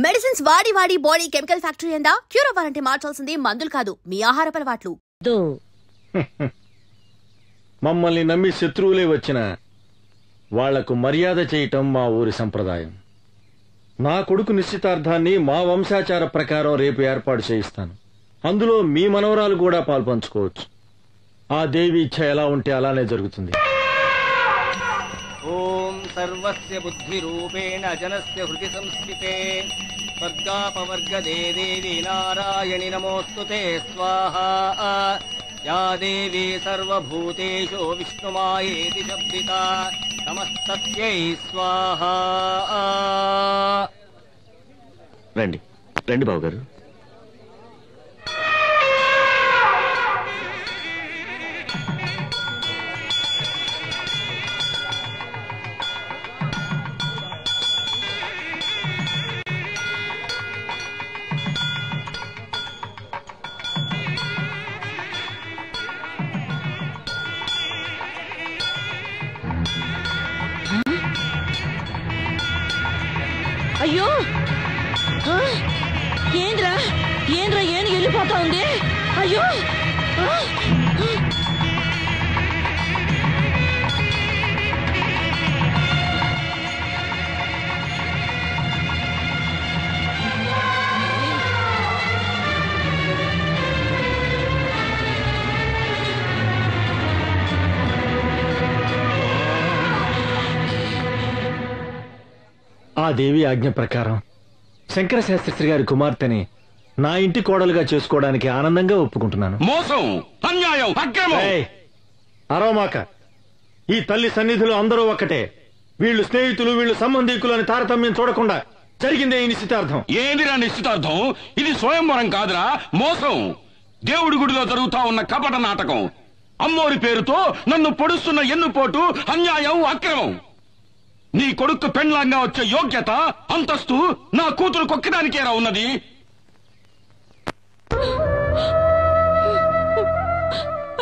Medicines వాడి వాడి body chemical factory అయిందా? క్యూర్ అవ్వాలంటే మార్చాల్సింది మందులు కాదు, మీ ఆహారపు అలవాట్లు. మమ్మల్ని నమ్మి శత్రువులే వచ్చిన వాళ్లకు మర్యాద చేయటం మా ఊరి సంప్రదాయం. నా కొడుకు నిశ్చితార్థాన్ని మా వంశాచార ప్రకారం రేపు ఏర్పాటు చేయిస్తాను. అందులో మీ మనవరాలు కూడా పాల్పంచుకోవచ్చు. ఆ దేవి ఇచ్ఛ ఎలా ఉంటే అలానే జరుగుతుంది. ఓం సర్వస్య బుద్ధి రూపేణ జనస్య హృది సంస్థితే స్వర్గాపవర్గదే దేవి నారాయణి నమోస్తుతే స్వాహా. యా దేవి సర్వభూతేషు విష్ణుమాయేతి శబ్దితా నమస్తస్యై స్వాహా. రండి రండి బాబు గారు. అయ్యో ఏంద్రా ఏంద్రా ఏను వెళ్ళిపోతా ఉంది. అయ్యో ఆ దేవి ఆజ్ఞ ప్రకారం శంకర శాస్త్రి గారి కుమార్తెని నా ఇంటి కోడలుగా చేసుకోవడానికి ఆనందంగా ఒప్పుకుంటున్నాను. మోసం, అన్యాయం, అక్రమం. అరవమాక. ఈ తల్లి సన్నిధిలో అందరూ ఒక్కటే. వీళ్ళు స్నేహితులు, వీళ్ళు సంబంధికులు అని తారతమ్యం చూడకుండా జరిగిందే ఈ నిశ్చితార్థం. ఏందిరా నిశ్చితార్థం? ఇది స్వయంవరం కాదురా, మోసం. దేవుడి గుడిలో జరుగుతా ఉన్న కపట నాటకం. అమ్మోరి పేరుతో నన్ను పొడుస్తున్న ఎన్నుపోటు, అన్యాయం, అక్రమం. నీ కొడుకు పెండ్లాంగా వచ్చే యోగ్యత, అంతస్తు నా కూతురు కొక్కడానికేరా ఉన్నది.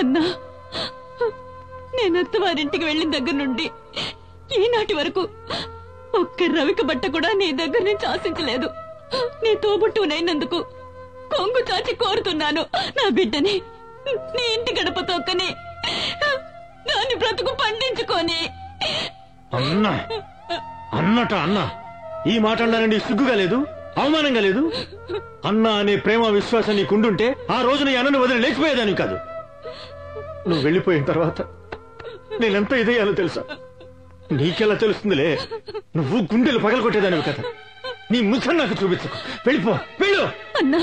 అన్నా, నేను అత్తవారింటికి వెళ్ళిన దగ్గర నుండి ఈనాటి వరకు ఒక్క రవిక బట్ట కూడా నీ దగ్గర నుంచి ఆశించలేదు. నీ తోబుట్టునైనందుకు కొంగు చాచి కోరుతున్నాను. నా బిడ్డని నీ ఇంటి గడప తొక్కని దాని బ్రతుకు పండించుకొని. అన్నా అన్నట అన్నా, ఈ మాట అన్నానండి సిగ్గుగా లేదు, అవమానంగా లేదు? అన్నా అనే ప్రేమ విశ్వాసం నీకుండుంటే ఆ రోజున ఈ అన్నను వదిలి లేచిపోయేదాన్ని కాదు. నువ్వు వెళ్ళిపోయిన తర్వాత నేనెంత ఇదయ్యాలో తెలుసా? నీకెలా తెలుస్తుందిలే, నువ్వు గుండెలు పగలగొట్టేదానివి కదా. నీ ముఖం నాకు చూపించు, వెళ్ళిపో, వెళ్ళు. అన్నా,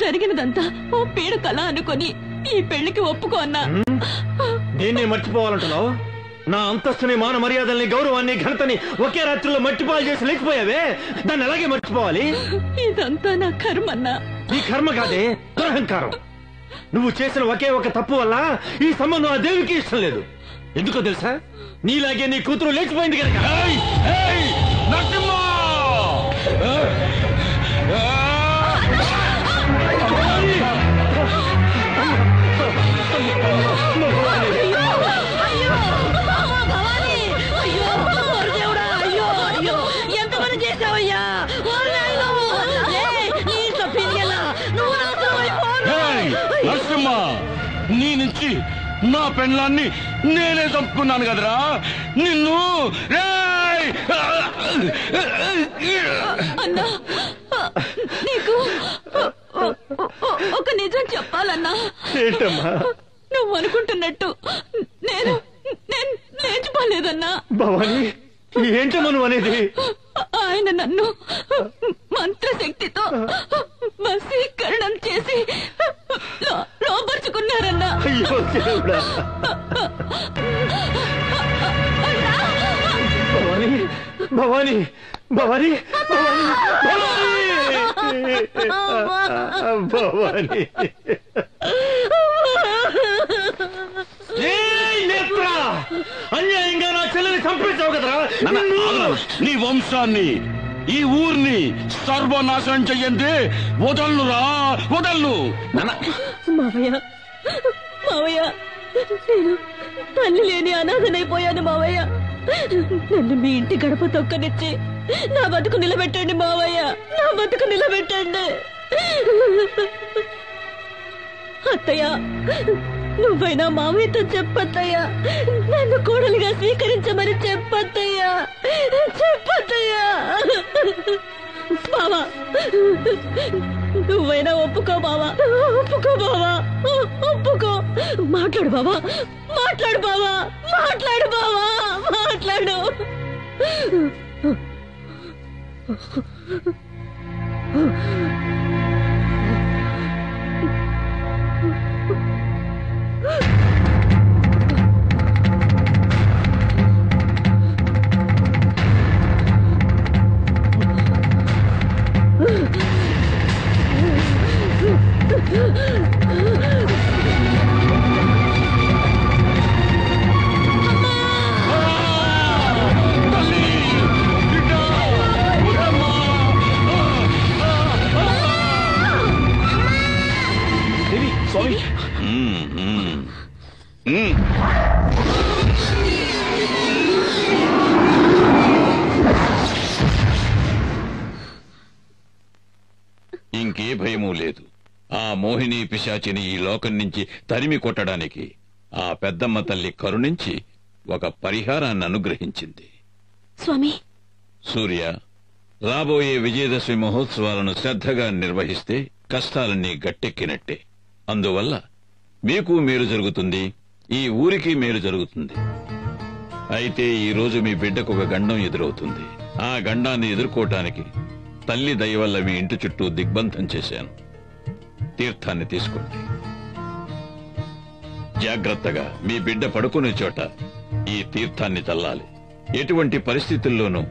జరిగినదంతా ఓ పీడ కళ అనుకొని ఈ పెళ్లికి ఒప్పుకో అన్నా. నేనే మర్చిపోవాలంటున్నావు? నా అంతస్తుని, మాన మర్యాదల్ని, గౌరవాన్ని, ఘనతని ఒకే రాత్రిలో మట్టిపాలు చేసి లేకపోయావే, దాన్ని అలాగే మర్చిపోవాలి. ఇదంతా నా కర్మన్నా. నీ కర్మ కాదే, దురహంకారం. నువ్వు చేసిన ఒకే ఒక తప్పు వల్ల ఈ సంబంధం ఆ దేవికి ఇష్టం లేదు. ఎందుకో తెలుసా? నీలాగే నీ కూతురు లేచిపోయింది కనుక. ఎంతమంది చేసావయ్యా? నరసింహ, నీ నుంచి నా పెండ్లాన్ని నేనే చంపుకున్నాను కదరా నిన్ను. అన్నా, నీకు ఒక నిజం చెప్పాలన్నా. ఏంటమ్మా? నువ్వు అనుకుంటున్నట్టు నేను లేచిపోలేదన్నా. భవాని, ఏంటమ్మా నువ్వు అనేది? ఆయన నన్ను మంత్రశక్తితో వశీకరణం చేసి లోపరుచుకున్నారన్నా. అయ్యో దేవుడా. భవాని భవాని భవాని భవాని అన్యాయంగా నా చెల్లెని చంపేశావు కదరా. నీ వంశాన్ని, ఈ ఊరిని సర్వనాశనం చెయ్యండి. వదలురా, వదలు. మావయ్య, మావయ్య, నేను తల్లి లేని అనాథనైపోయాను మావయ్య. నన్ను మీ ఇంటి గడప తొక్కనిచ్చి నా బతుకు నిలబెట్టండి మావయ్య, నా బతుకు నిలబెట్టండి. అత్తయ్య, నువ్వైనా మావయ్యతో చెప్పత్తయ్యా, నన్ను కోడలిగా స్వీకరించమని చెప్పత్తయ్యా, చెప్పత్తయ్యా. బావా, నువ్వైనా ఒప్పుకో బావా, ఒప్పుకో బావా, ఒప్పుకో. మాట్లాడు బావా, మాట్లాడు బావా, మాట్లాడు బావా, మాట్లాడు. స్వామి, ఇంకే భయమూ లేదు. ఆ మోహిని పిశాచిని ఈ లోకం నుంచి తరిమి కొట్టడానికి ఆ పెద్దమ్మ తల్లి కరుణించి ఒక పరిహారాన్ని అనుగ్రహించింది. స్వామి, సూర్య, రాబోయే విజయదశమి మహోత్సవాలను శ్రద్ధగా నిర్వహిస్తే కష్టాలన్నీ గట్టెక్కినట్టే. అందువల్ల మీకు మేలు జరుగుతుంది, ఈ ఊరికి మేలు జరుగుతుంది. అయితే ఈ రోజు మీ బిడ్డకు ఒక గండం ఎదురవుతుంది. ఆ గండాన్ని ఎదుర్కోవటానికి తల్లి దయ వల్ల మీ ఇంటి చుట్టూ దిగ్బంధం చేశాను. తీర్థాన్ని తీసుకోండి. జాగ్రత్తగా మీ బిడ్డ పడుకునే చోట ఈ తీర్థాన్ని చల్లాలి. ఎటువంటి పరిస్థితుల్లోనూ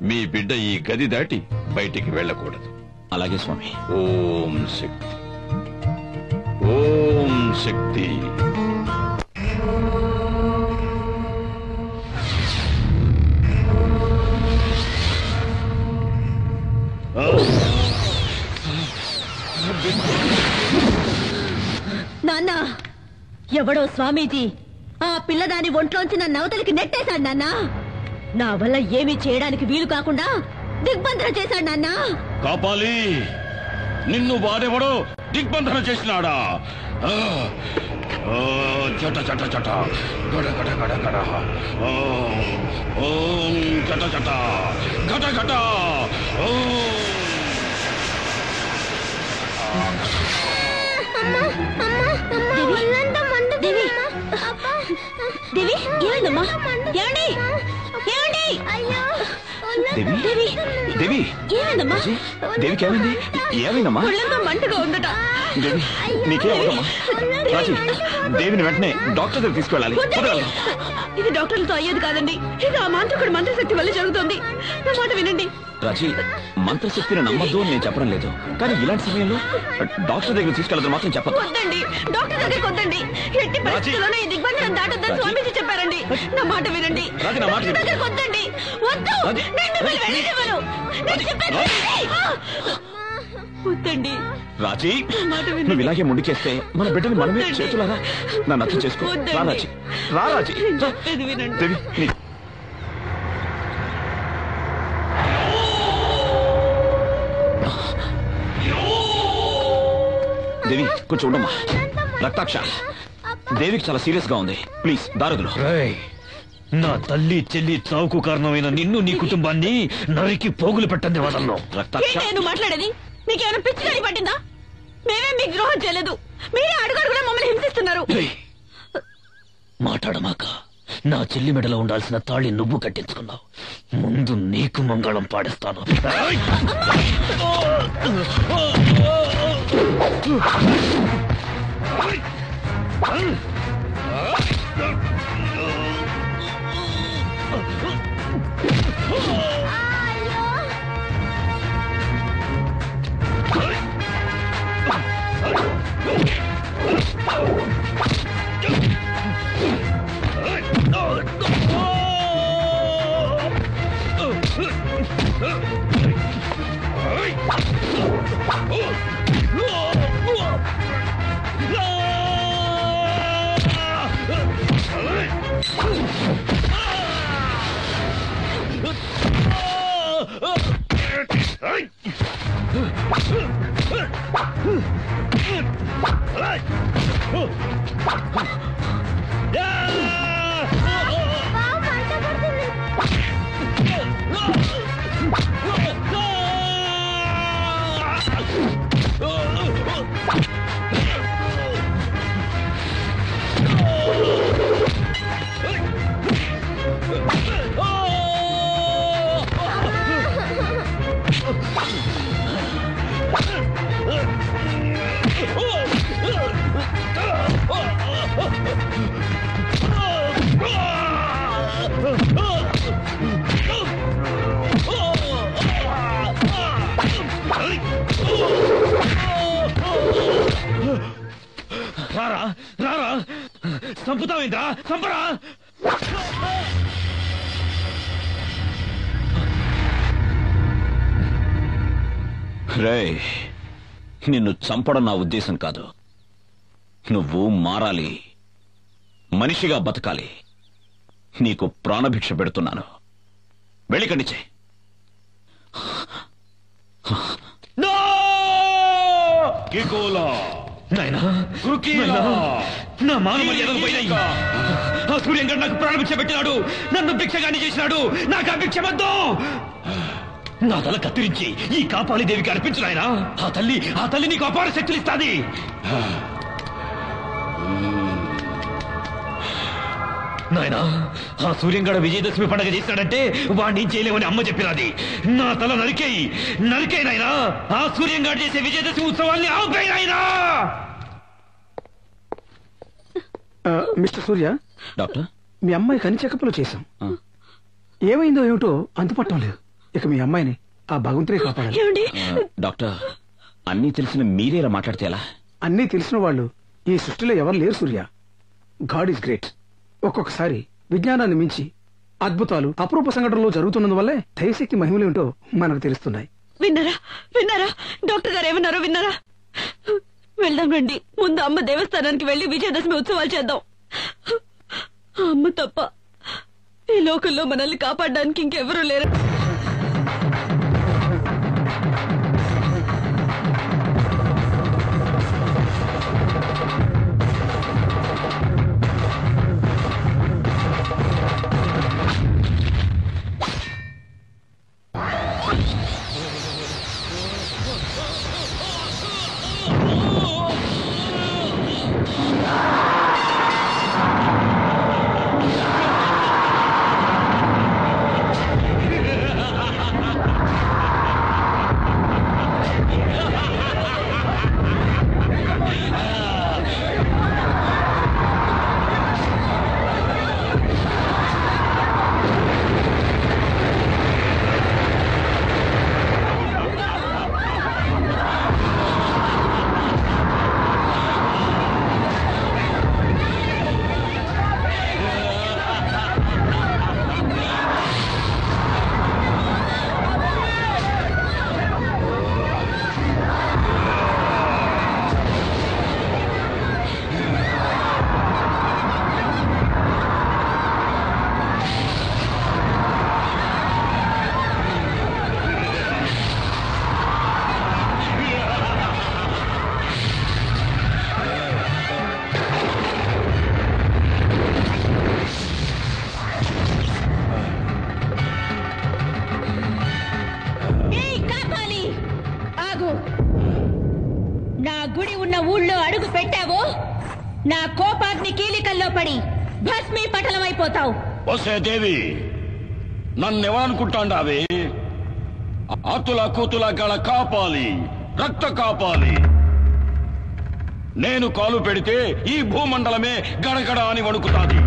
మీ బిడ్డ ఈ గది దాటి బయటికి వెళ్ళకూడదు. అలాగే స్వామి. ఓం శక్తి, ఓం శక్తి. నాన్న, ఎవడో స్వామీజీ ఆ పిల్లదాని ఒంట్లోంచి నన్ను అవతలికి నెట్టేశాడు నాన్న. నా వల్ల ఏమీ చేయడానికి వీలు కాకుండా దిగ్బంధన చేశాడు నాన్న. కాపాలి, నిన్ను వాడెవడో దిగ్బంధన చేసినాడా? చట చట చట గడ గడ గడ గడ. ఓం చట చట గట గట. దేవి, ఏమైందమ్మా? ఏమండి? ఏమండి? దేవి, దేవి, ఏమైందమ్మా? దేవికి ఏమైంది? ఏమైందమ్మా? ఒళ్ళంతా మంటగా ఉందట. దేవి, నీకేమవుదమ్మా? రాజీ, దేవిని వెంటనే డాక్టర్ దగ్గర తీసుకెళ్ళాలి. ఇది డాక్టర్లతో అయ్యేది కాదండి. ఇది ఆ మాంత్రికుడి మంత్రశక్తి వల్ల జరుగుతుంది. నా మాట వినండి. రాజీ, మంత్రశక్తిని నమ్మద్దు అని నేను చెప్పడం లేదు, కానీ ఇలాంటి సమయంలో డాక్టర్ దగ్గర తీసుకెళ్ళదు మాత్రం చెప్పదు. వద్దండి, డాక్టర్ దగ్గరికి వద్దండి. ఎట్టి పరిస్థితుల్లోనే ఈ దిగ్బంధనం దాటొద్దని స్వామీజీ చెప్పారండి. నా మాట వినండి. రాజీ, నా మాట విను. దగ్గరికి వద్దండి. వద్దు, నేను మిమ్మల్ని వెళ్ళనివ్వను. నేను చెప్పేది వినండి. వద్దండి రాజీ, మాట విను. నువ్వు ఇలాగే ముందుకేస్తే మన బిడ్డని మనమే వద్దండి. చేతులారా నన్ను అర్థం చేసుకో. వద్దండి. రా రాజీ, రా రాజీ. నేను చెప్పేది వినండి. దేవి, నీ దేవి కొంచెం ఉండమ్మా. రక్తాక్ష, దేవికి చాలా సీరియస్ గా ఉంది. ప్లీజ్ దారదులు. రేయ్, నా తల్లి చెల్లి చావుకు కారణమైన నిన్ను నీ కుటుంబాన్ని నరికి పోగులు పెట్టండి వదలను. రక్తాక్ష, నేను మాట్లాడేది మీకేమైనా పిచ్చి గాడి పట్టిందా? మేమే మీకు ద్రోహం చేయలేదు. మీరే అడుగడుగునా మమ్మల్ని హింసిస్తున్నారు. రేయ్, మాట్లాడమాక. నా చెల్లి మెడలో ఉండాల్సిన తాళి నువ్వు కట్టించుకున్నావు. ముందు నీకు మంగళం పాడిస్తాను. రారా రారా చంపుతావేంద్రా చంపరా రేయ్ నిన్ను చంపడం నా ఉద్దేశం కాదు. నువ్వు మారాలి, మనిషిగా బతకాలి. నీకు ప్రాణభిక్ష పెడుతున్నాను. వెళ్ళికండిచే. నా మాన మర్యాదలు పోయినాయి. ఆ సూర్యంగాడు నాకు ప్రాణభిక్ష పెట్టినాడు, నన్ను భిక్షగాని చేసినాడు. నాకు ఆ భిక్ష వద్దు. నా తల కత్తిరించి ఈ కాపాలి దేవికి అర్పించు నాయనా. ఆ తల్లి నీకు అపార శక్తులు ఇస్తాది. నాయనా ఆ సూర్యంగాడు విజయదశమి పండుగ చేసినాడంటే వాడిని చేయలేమని అమ్మ చెప్పినది. నా తల నరికేయి నాయనా. ఆ సూర్యంగాడు చేసే విజయదశమి ఉత్సవాన్ని ఆపేయి నాయనా. మిస్టర్ సూర్య, డాక్టర్ మీ అమ్మాయికి అన్ని చెకప్లు చేశాం. ఏమైందో ఏమిటో అంతుపట్టం లేదు. ఇక మీ అమ్మాయిని ఆ భగవంతుడే కాపాడాలి. డాక్టర్ అన్నీ తెలిసిన మీరేలా మాట్లాడితే ఎలా? అన్నీ తెలిసిన వాళ్ళు ఈ సృష్టిలో ఎవరు లేరు సూర్య. God is great. ఒక్కొక్కసారి విజ్ఞానాన్ని మించి అద్భుతాలు అపరూప సంఘటనలు జరుగుతున్నందువల్లే దైవశక్తి మహిమలేమిటో మనకు తెలుస్తున్నాయి. విన్నారా డాక్టర్ గారు ఏమన్నారో విన్నారా? వెళ్దాం రండి. ముందు అమ్మ దేవస్థానానికి వెళ్లి విజయదశమి ఉత్సవాలు చేద్దాం. అమ్మ తప్ప ఈ లోకంలో మనల్ని కాపాడడానికి ఇంకెవరూ లేరు. నా కోపాగ్ని కీలికల్లో పడి భస్మీ పటలమైపోతావు. వసే దేవి, నన్నెవరనుకుంటాండావే? ఆతుల కూతుల గల కాపాలి, రక్త కాపాలి. నేను కాలు పెడితే ఈ భూమండలమే గడగడ అని వణుకుతాది.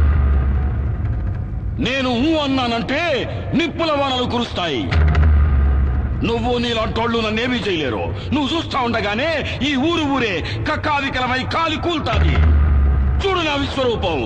నేను అన్నానంటే నిప్పుల వానలు కురుస్తాయి. నువ్వు నీలాంటోళ్ళు నన్నేమీ చేయలేరు. నువ్వు చూస్తా ఉండగానే ఈ ఊరే కక్కావికలమై కాలి కూల్తాది. చూడు నా విశ్వరూపం.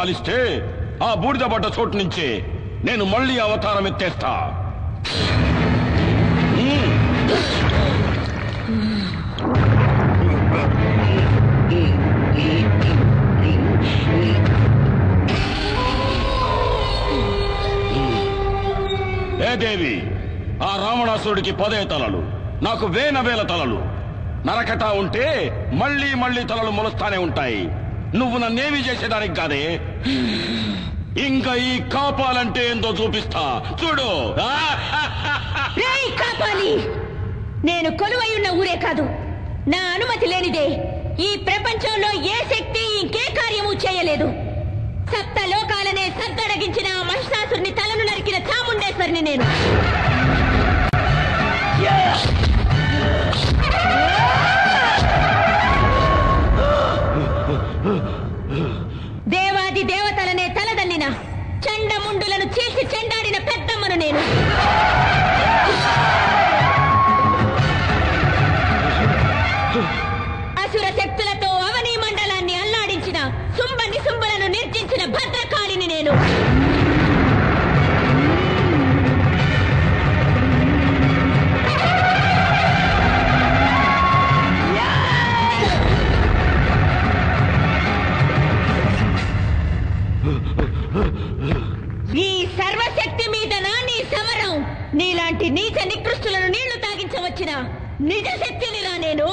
కాలిస్తే ఆ బూడిద పడ్డ చోటు నుంచే నేను మళ్ళీ అవతారం ఎత్తేస్తా. ఏ దేవి, ఆ రావణాసురుడికి 10 తలలు, నాకు వేల తలలు. నరకటా ఉంటే మళ్ళీ మళ్ళీ తలలు మొలుస్తానే ఉంటాయి. నువ్వు నన్నేమి చేసేదానికి కాదే. ఇంకా ఈ కాపాలంటే ఏందో చూపిస్తా చూడు. కాపాలి, నేను కొలువై ఉన్న ఊరే కాదు, నా అనుమతి లేనిదే ఈ ప్రపంచంలో ఏ శక్తి ఇంకే కార్యము చేయలేదు. 7 లోకాలనే సద్దడగించిన ఆ మహిషాసురుని తలను నరికిన చాముండేశ్వరిని నేను. దేవాది దేవతలనే తలదన్నిన చండముండులను చీల్చి చెండాడిన పెద్దమ్మను నేను. అసుర శక్తులతో అవనీ మండలాన్ని అల్లాడించిన సుంబలను నిర్జించిన భద్రకాళిని నేను. ఈ సర్వశక్తి మీద నీ సమరం. నీలాంటి నీచ నికృష్టులను నీళ్లు తాగించవచ్చిన నిజ శక్తినిరా నేను.